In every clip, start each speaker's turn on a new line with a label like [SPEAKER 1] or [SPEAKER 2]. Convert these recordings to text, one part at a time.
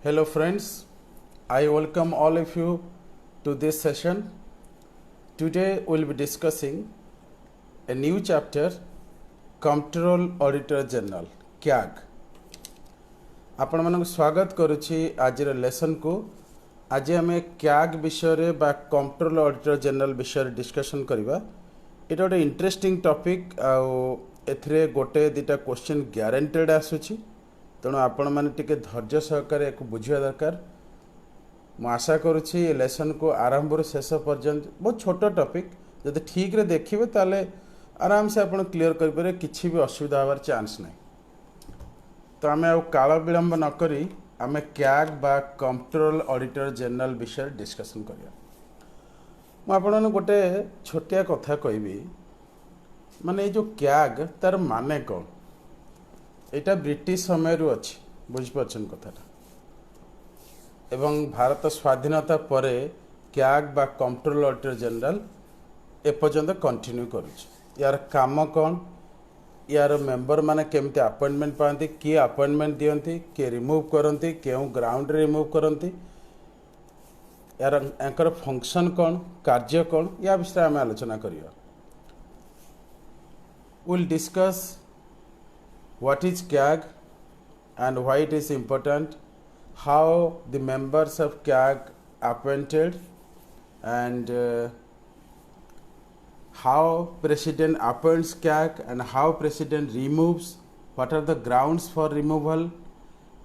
[SPEAKER 1] Hello, friends. I welcome all of you to this session. Today, we'll be discussing a new chapter Comptroller Auditor General CAG. आपण मानक स्वागत करुछि आजिर lesson को आज आम CAG विषय बा कंट्रोलर ऑडिटर जनरल विषय डिस्कशन करबा एटा गोटे इंटरेस्टिंग टॉपिक एथिरे गोटे दिटा क्वेश्चन ग्यारंटेड आसुछि तेणु आपण माने टिके धैर्य सहकार एक बुझिया दरकार मु आशा करुछि ए लेसन को आरंभ ରୁ शेष पर्यंत बहुत छोट टॉपिक जदि ठीक रे देखिबे ताले आराम से आपण क्लियर कर पारे किछि भी असुविधा हबार चांस नहीं। तो आम काल विलंब नक आम CAG बा कंट्रोलर ऑडिटर जनरल विषय डिस्कशन करिया। मु आपन गोटे छोटिया कथा कहबी माने जो CAG तार माने कौन एटा ब्रिटिश समय रु अछि बुझिपारछन कथाटा एवं भारत स्वाधीनता परे CAG बा कंट्रोलर ऑडिटर जनरल एपर्यंत कंटिन्यू करुछि। यार काम कौन यार मेंबर माने केमती अपॉइंटमेंट पाती किए अपॉइंटमेंट दियंती किए रिमूव करती केउ ग्राउंड रे रिमूव करती यार एंकर फंक्शन कौन कार्य कौन या विषय आम आलोचना करिया। Will discuss what is CAG and why it is important, how the members of CAG appointed and how president appoints CAG and how president removes, what are the grounds for removal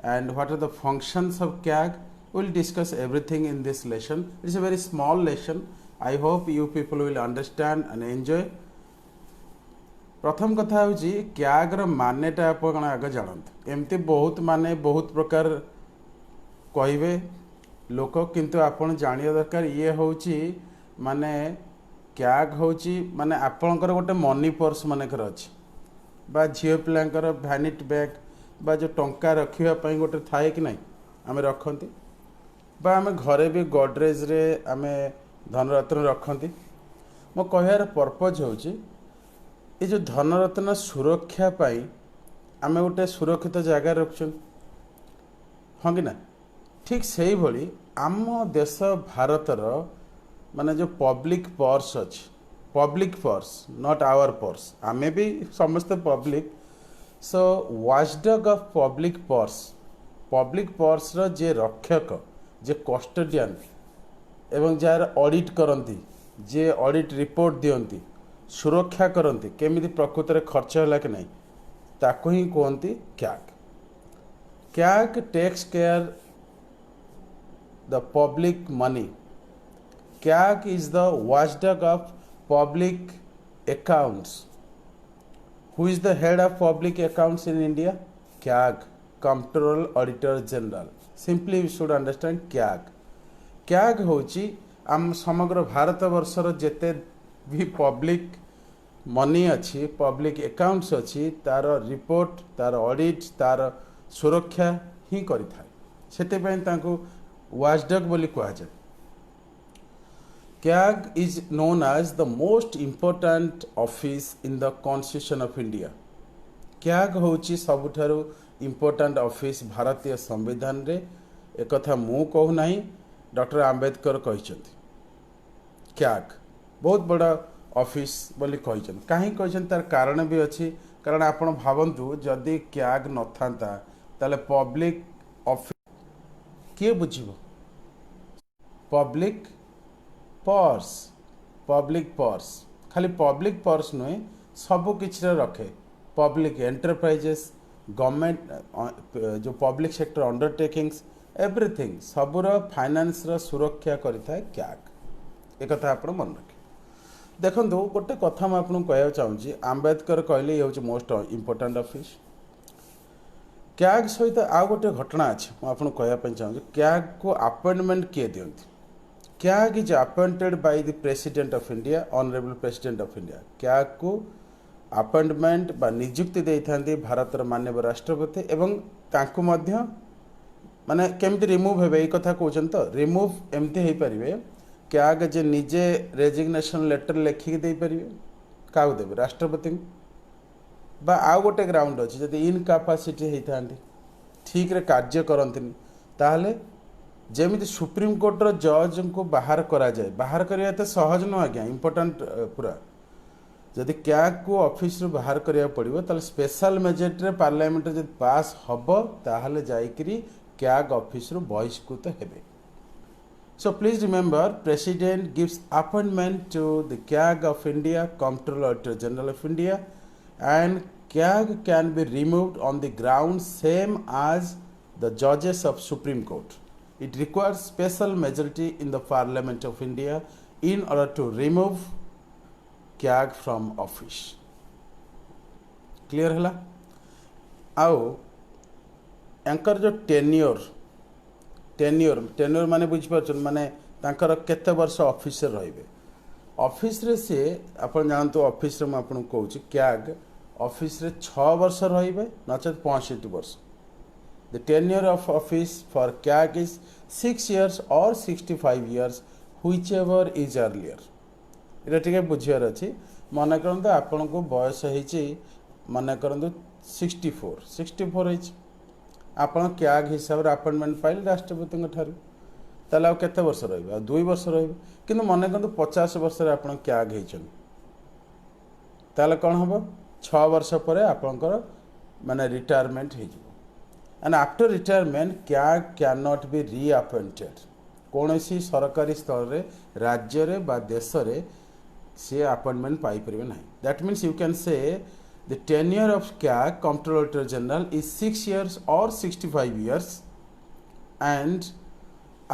[SPEAKER 1] and what are the functions of CAG. We will discuss everything in this lesson. It is a very small lesson. I hope you people will understand and enjoy. प्रथम कथा हूँ CAG मानेटा आप आगे जानते एमती बहुत माने बहुत प्रकार कहे लोक किंतु आपण जानिया दरकार ये हूँ माने CAG हूँ माने आपणकर गोटे मनी पर्स मानकर अच्छी बा झील पिलांकर भैनिटी बैग बा जो टंका रखापी गोटे थाए कि ना आम रखती बा आम घरे भी गोडरेज रे आम धनरत्न रखती। मो कहार पर्पज हूँ ये जो धनरत्न सुरक्षा पाई आम गोटे सुरक्षित जगह रखुन हाँ कि ना ठीक से भली आम देश भारतर माने जो पब्लिक पर्स अच्छी public purse not our purse आमे भी समस्त पब्लिक सो वाचडॉग ऑफ पब्लिक पर्स रो जे रक्षक जे कस्टोडियन एवं जार ऑडिट करती जे ऑडिट रिपोर्ट दियंती सुरक्षा करती केमिति प्रकृत में खर्च है कि नहीं ताको ही कहती CAG takes care the public money. CAG is the watchdog of public accounts. Who is the head of public accounts in India? CAG controller auditor general. Simply you should understand CAG होची आम समग्र भारत वर्षर जेते भी public money अच्छी public accounts अच्छी तार रिपोर्ट तार ऑडिट तार सुरक्षा ही करिथाय सेतेपय तांको वॉचडॉग बोली कहा जाए। CAG is known as the most important office in the constitution of India. CAG होची सबुठारु इम्पोर्टेंट ऑफिस भारतीय संविधान रे एक कथा मु कहू नाही डॉक्टर आंबेडकर कहिसथि। CAG बहुत बड़ा ऑफिस बोली कहिछन काहे कहिछन तार कारण भी अच्छी कारण आपण भावंतु जदि CAG न थांता ताले पब्लिक ऑफिस किए बुझिबो पब्लिक पर्स खाली पब्लिक पर्स नुहे सब किछि रखे पब्लिक एंटरप्राइजेस गवर्नमेंट जो पब्लिक सेक्टर अंडरटेकिंग्स एवरीथिंग सबुर फाइनेंस रो सुरक्षा करिथाय CAG एक कथा आपण मन रखे। देखो गोटे कथा मैं आपको कहना चाहूँगी आंबेडकर कहले ये हूँ मोस्ट इम्पोर्टेंट ऑफिस। CAG सहित आउ गोटे घटना अच्छे मुझे कहवाई चाहूँगी CAG को अपॉइंटमेंट किए दियंती। CAG is appointed by the president of India honourable president of India. CAG को अपॉइंटमेंट बा नियुक्ति देइथांती भारतर माननीय राष्ट्रपति एवं तांको मध्य माने केमती रिमूव हेबे ए कथा कहउछन तो रिमूव एमती हेई परिबे CAG जे निजे रेजिग्नेशन लेटर लिखिक दे पारिबे क्या देवे राष्ट्रपति बा आउ गोटे ग्राउंड अच्छी जब इनकापासीटी होता ठीक रे कार्य करती ताहले जेमिति सुप्रीम कोर्टर जज को बाहर करा जाए बाहर करिया तो सहज न आज्ञा इंपोर्टेंट पूरा जदि क्याग को ऑफिस रु बाहर करिया पड़िबो ताले स्पेशल मेजोरिटी रे पार्लियामेंट जदि पास हबो ताहले जाईकरी क्याग ऑफिस रु बहिष्कृत हेबे. So please remember, President gives appointment to the CAG of India, Comptroller Auditor General of India, and CAG can be removed on the grounds same as the judges of Supreme Court. It requires special majority in the Parliament of India in order to remove CAG from office. Clear हला? आओ anchor जो tenure माने बुझिपारछन माने तांकर केते वर्ष office रे रहबे ऑफिस रे से आपण जानतो ऑफिस रे म आपण कहूची क्याग ऑफिस रे 6 वर्ष रहबे नचेत 65 वर्ष. The tenure of office for CAG is 6 years or 65 years whichever is earlier. इटा ठीक बुझियार अछि मन करंतु आपण को बयस हेछि मन करंतु 64 हेछि आपण क्याग हिसाब रे अपॉइंटमेंट पाइल राष्ट्रपति ठारू ताले आ केते वर्ष रहबे 2 वर्ष रहबे किंतु मन करंतु 50 वर्ष रे आपण क्याग हेछन ताले कोन हबो 6 वर्ष परे आपनकर माने रिटायरमेंट हे जिवो. And after retirement, CAG cannot be reappointed. कौनसी सरकारी स्तर रे राज्य रे बा देश रे से अपॉइंटमेंट पाई परिबे नाही. That means you can say the tenure of CAG, Comptroller Auditor General, is 6 years or 65 years, and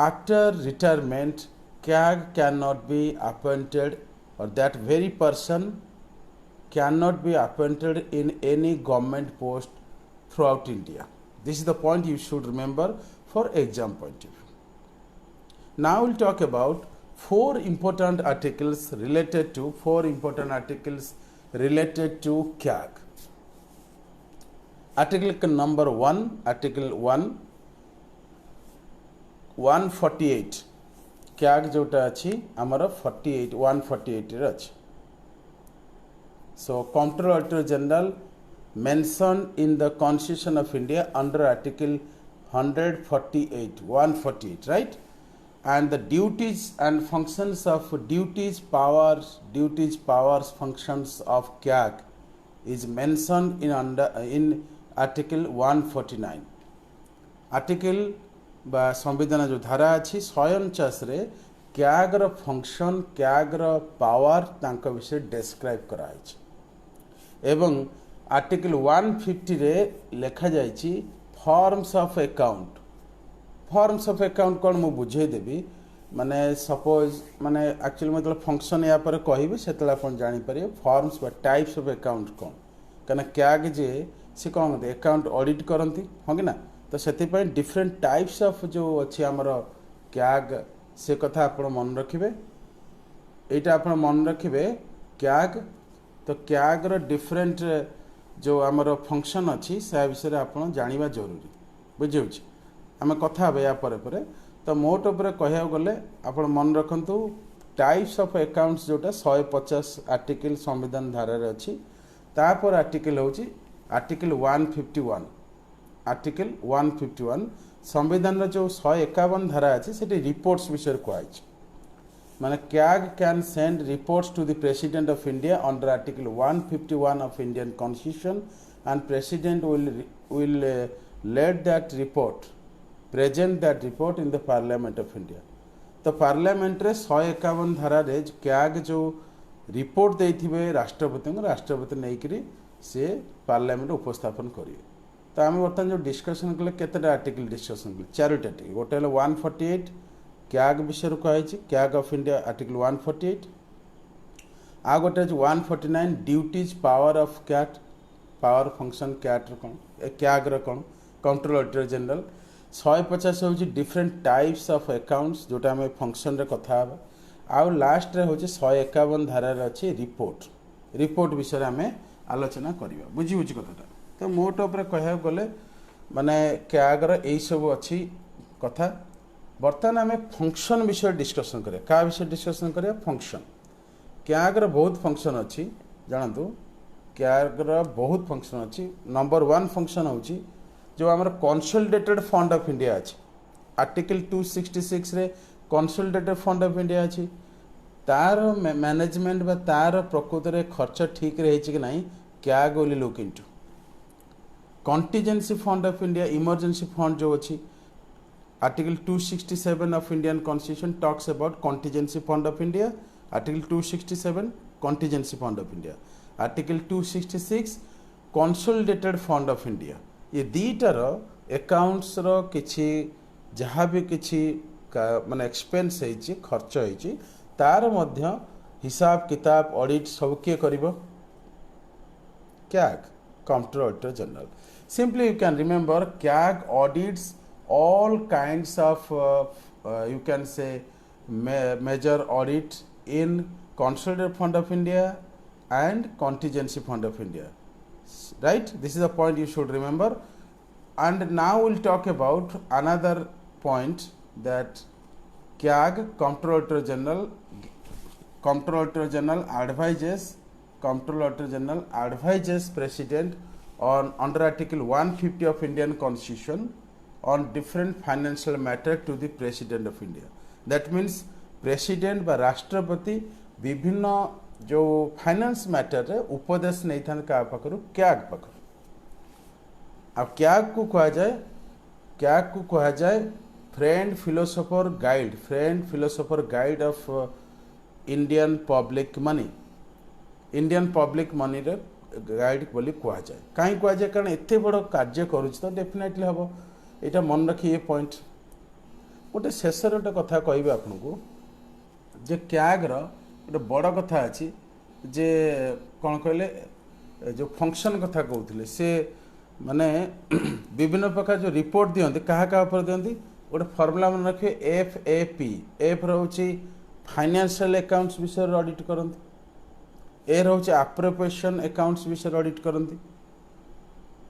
[SPEAKER 1] after retirement, CAG cannot be appointed, or that very person cannot be appointed in any government post throughout India. This is the point you should remember for exam point of view. Now we'll talk about four important articles related to CAG. Article number 1, Article 148. CAG जोटा अछि हमर 148 रे अछि. So Comptroller Auditor General mentioned in the Constitution of India under Article 148, right? And the duties and functions of powers, functions of CAG is mentioned in Article 149. Article बा संविधान जो धारा अछि 149 रे CAG रो फंक्शन CAG रो power तांका विषय describe करा अछि. एवं आर्टिकल 150 रे लेखा जाइछि फॉर्म्स ऑफ अकाउंट कोन मु बुझे देबी माने सपोज माने एक्चुअली मतलब फंक्शन या पर कहबी सेतला अपन जानि परियो फॉर्म्स बा टाइप्स ऑफ अकाउंट कोन कना क्याग जे से कोन अकाउंट ऑडिट करंती हो कि ना तो सेति पय डिफरेंट टाइप्स ऑफ जो अछि हमर क्याग से कथा अपन मन रखिबे एटा अपन मन रखिबे क्याग तो क्याग रो डिफरेंट जो आमर फंक्शन अच्छी से विषय आपन जानिबा जरूरी बुझे आम कथा या पर तो मोट उपर कह गले आप मन रखु टाइप्स ऑफ अकाउंट्स जोटा 150 आर्टिकल संविधान धारा रे अच्छी तापर आर्टिकल हूँ आर्टिकल 151 आर्टिकल 151 संविधान जो 151 धारा अच्छी से रिपोर्ट्स विषय कहुई माने CAG can send reports to the President of India under Article 151 of Indian Constitution, and President will let that report, present that report in the Parliament of India. तो parliament रे 151 धारा रे CAG जो report देथिबे राष्ट्रपति नहीं करी से parliament उपस्थापन करिवे. तो आम बर्तमान जो डिस्कशन कले केतेटा आर्टिकल डिस्कशन कले 4टा आर्टिकल गोटे 148 CAG विषय कही CAG ऑफ इंडिया आर्टिकल 148 आ गोटे 149 ड्यूटीज पावर ऑफ कैट पावर फंक्शन कैट CAG कौन कंट्रोलर ऑडिटर जनरल 150 हूँ डिफरेंट टाइप्स ऑफ अकाउंट्स जोटा आम फंक्शन रे कथा आउ लास्ट रे हूँ 151 धारा अच्छी रिपोर्ट विषय आम आलोचना करवा बुझी बुझी कथा तो मोट उपर कह गले माने CAG यही सब अच्छी कथा बर्तमान आम फंक्शन विषय डिस्कसन करें क्या विषय डिस्कसन करें फंक्शन CAG बहुत फंक्शन अच्छी जानतु CAG बहुत फंक्शन अच्छी नंबर 1 फंक्शन हूँ जो आम कंसोलिडेटेड फंड ऑफ इंडिया अच्छी आर्टिकल 266 रे कंसोलिडेटेड फंड ऑफ इंडिया अछि तार मैनेजमेंट बा तार प्रकृत रे खर्च ठीक रे कि नहीं CAG will look into contingency fund of India emergency fund जो अछि article 267 of Indian constitution talks about contingency fund of India article 267 contingency fund of India article 266 consolidated fund of India ये दीटार अकाउंट्स रो किछि जहाँ भी किछि माने expense है खर्च है तार मध्य हिसाब किताब ऑडिट सब किए करिवो CAG comptroller auditor general simply you can remember CAG audits all kinds of you can say major audit in consolidated fund of India and contingency fund of India, right? This is the point you should remember. And now we'll talk about another point that CAG Comptroller General advises President on under Article 150 of Indian Constitution on different financial matter to the President of India. That means President बा राष्ट्रपति विभिन्न जो finance matter रे उपदेश नहीं था का पाखरु CAG पाखरु अब कैग को कहा जाए friend philosopher guide of Indian public money रे गाइड बोली कह जाए कहीं कह जाए कारण एत बड़ कार्य करुच्च तो डेफिनेटली हम यहाँ मन रखी ये पॉइंट गोटे शेष गोटे कथा कह आपन को जे कैग्र गोटे बड़ कथा अच्छी जे कौन कहले जो फंक्शन कथा कहते से माने विभिन्न प्रकार जो रिपोर्ट दिखती क्या दिखती गोटे फर्मुला मन रखिए FAP एफ रोचे फाइनेंशियल अकाउंट्स विषय ऑडिट करती ए रोचे अप्रोप्रिएशन अकाउंट्स विषय ऑडिट करती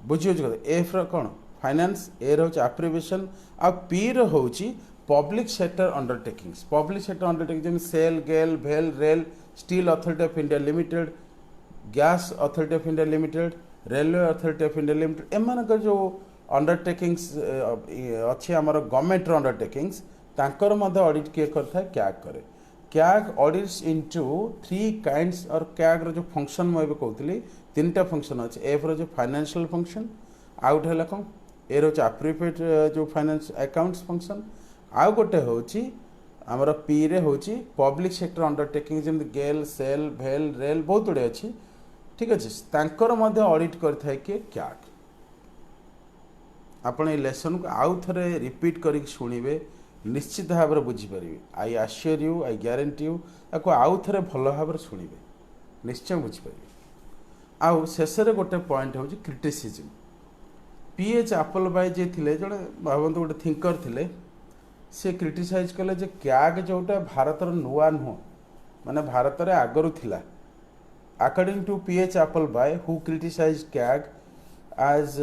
[SPEAKER 1] बुझी एफ कौन फाइनेंस ए रोचे अप्रोप्रिएशन आ पी रोचे पब्लिक सेक्टर अंडरटेकिंग्स जमी सेल गेल भेल rail steel authority of India limited gas authority of India limited railway authority of India limited एम जो अंडरटेकिंग्स अच्छी आमर गवर्नमेंट अंडरटेकिंग्स तांकर मध्य ऑडिट किए करता है कैग करे कैग ऑडिट्स इनटू 3 काइंड्स और कैग रो जो फंक्शन मैं कहती 3टा फंक्शन अच्छे एफ रो जो फाइनेंशियल फंक्शन आउ गोटे कौन ए रोचे अप्रोप्रिएट जो फाइनेंस अकाउंट्स फंक्शन आउ गोटे होची आमर पी रे होची पब्लिक सेक्टर अंडरटेकिंग जमी गेल सेल भेल रेल बहुत गुड़े अच्छी ठीक अच्छे तांकर मध्य ऑडिट करता है कि कैग आपण लेसन को आउ थे रिपीट कर शुणवे निश्चित भाव में बुझीपर आई आश्योर यू आई ग्यारंटी यू आपको आउ थे भल भाव में शुणवे निश्चय बुझीपर आउ शेष गोटे पॉइंट हूँ क्रिटिसिजम PH Appleby जे थिले जड़े भावतु गोटे थिंकर थिले से क्रिटिसाइज कले जे कैग जोटा भारतर नुआ नुह माने भारत रे आगरु थिला according to PH Appleby who criticise CAG as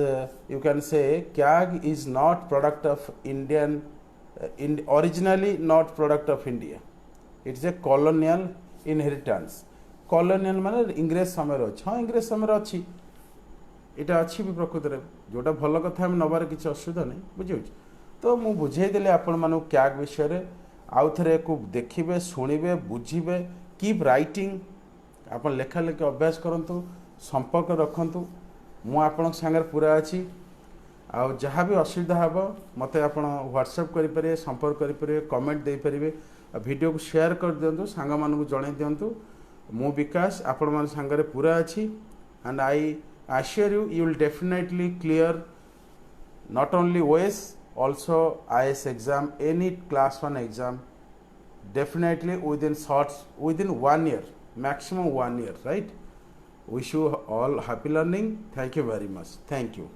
[SPEAKER 1] you can say CAG is not product of Indian originally not product of India, it is a colonial inheritance. colonial माने इंग्रेज समय रे हाँ इंग्रेज समय अच्छी इटा अच्छी भी प्रकृत रे जोटा भल कथा हम नबार किसी असुविधा नहीं बुझे तो मु बुझेदेली आपण मानु कैग विषय रे आउ थे को देखिए शुणवे बुझे कीप राइटिंग आप लेखा लेखि अभ्यास करूँ संपर्क रखु मु आपण सागर पूरा अच्छी आउ जहाँ भी असुविधा हे मत आप व्हाट्सएप करेंगे संपर्क करेंगे कमेंट दे पारे वीडियो को शेयर कर दिंतु सांग मान जन दिंतु मु विकास आपण मान सागर पूरा अच्छी and I assure you will definitely clear not only OS also IS exam, any class 1 exam definitely within 1 year, maximum 1 year, right? Wish you all happy learning. Thank you very much. Thank you.